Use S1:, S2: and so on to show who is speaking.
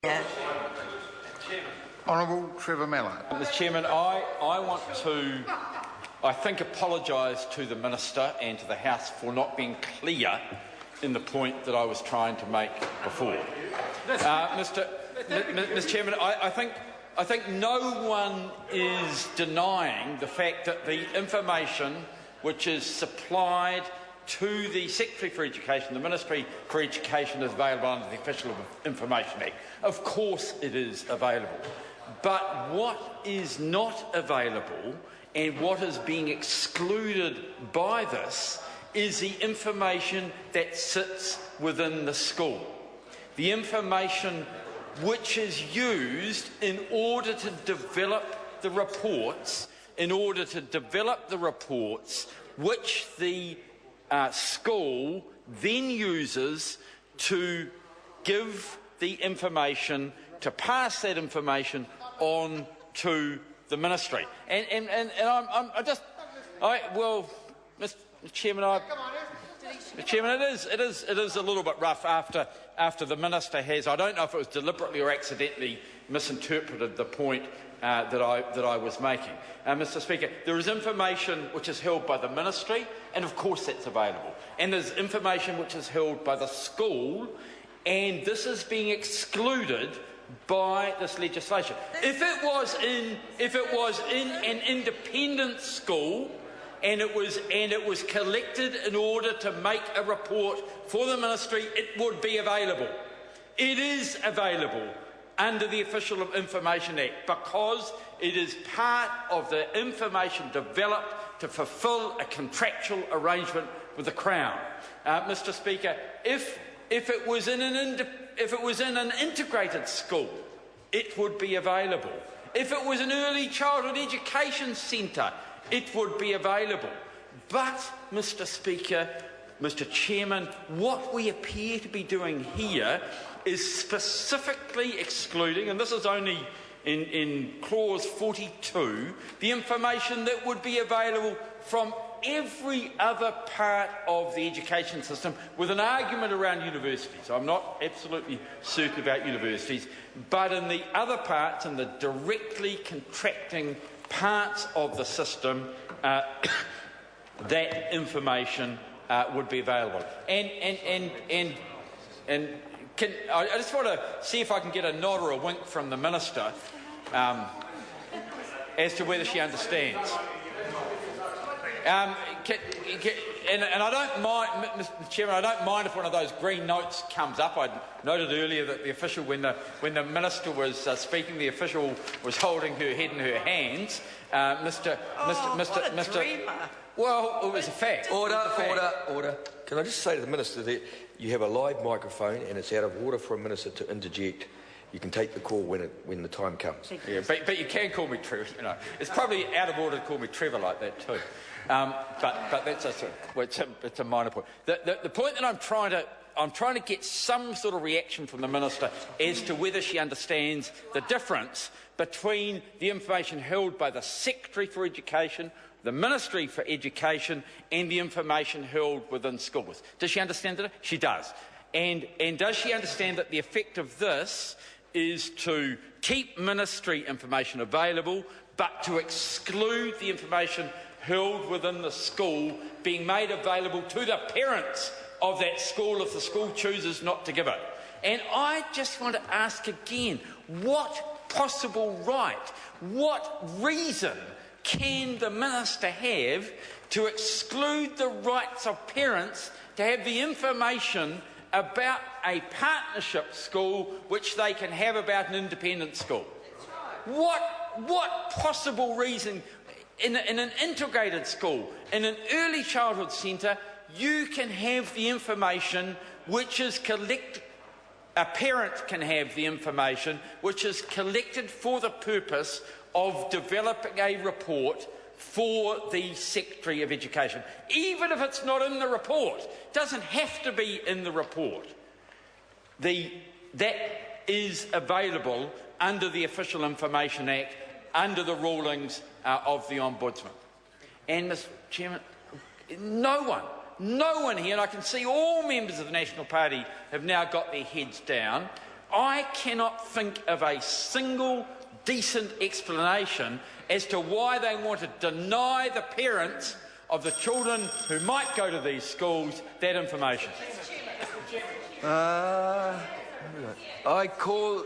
S1: Yeah.
S2: Honourable Trevor Miller.
S3: Mr Chairman, I want to, I think, apologise to the Minister and to the House for not being clear in the point that I was trying to make before. Mr Chairman, I think no one is denying the fact that the information which is supplied to the Secretary for Education, the Ministry for Education, is available under the Official Information Act. Of course it is available. But what is not available and what is being excluded by this is the information that sits within the school. The information which is used in order to develop the reports, which the school then uses to give the information, to pass that information on to the Ministry. Mr. Chairman, it is a little bit rough after the Minister has, I don't know if it was deliberately or accidentally, misinterpreted the point that I was making. Mr. Speaker, there is information which is held by the Ministry, and of course that's available. And there's information which is held by the school, and this is being excluded by this legislation. If it was in an independent school, and it was collected in order to make a report for the Ministry, it would be available. It is available under the Official Information Act because it is part of the information developed to fulfil a contractual arrangement with the Crown. Mr. Speaker, if it was in an integrated school, it would be available. If it was an early childhood education centre, it would be available. But, Mr. Speaker, Mr. Chairman, what we appear to be doing here is specifically excluding, and this is only in clause 42, the information that would be available from every other part of the education system, with an argument around universities. I'm not absolutely certain about universities, but in the other parts, in the directly contracting parts of the system, that information would be available. I just want to see if I can get a nod or a wink from the Minister as to whether she understands. And I don't mind, Mr. Chairman, I don't mind if one of those green notes comes up. I noted earlier that the official, when the Minister was speaking, the official was holding her head in her hands. Well, it was a fact.
S4: Order. Can I just say to the Minister that you have a live microphone and it's out of order for a Minister to interject. You can take the call when the time comes.
S3: Yeah, but you can call me Trevor. You know, it's probably out of order to call me Trevor like that too. But that's it's a minor point. The point that I'm trying to get some sort of reaction from the Minister as to whether she understands the difference between the information held by the Secretary for Education, the Ministry for Education, and the information held within schools. Does she understand that? She does. And does she understand that the effect of this is to keep Ministry information available, but to exclude the information held within the school being made available to the parents of that school if the school chooses not to give it? And I just want to ask again, what possible right, what reason can the Minister have to exclude the rights of parents to have the information about a partnership school which they can have about an independent school? What possible reason, in an integrated school, in an early childhood centre, you can have the information which is collected, a parent can have the information which is collected for the purpose of developing a report for the Secretary of Education, even if it's not in the report. It doesn't have to be in the report. That is available under the Official Information Act, under the rulings of the Ombudsman. And, Mr. Chairman, no one here, and I can see all members of the National Party have now got their heads down, I cannot think of a single decent explanation as to why they want to deny the parents of the children who might go to these schools that information.
S4: I call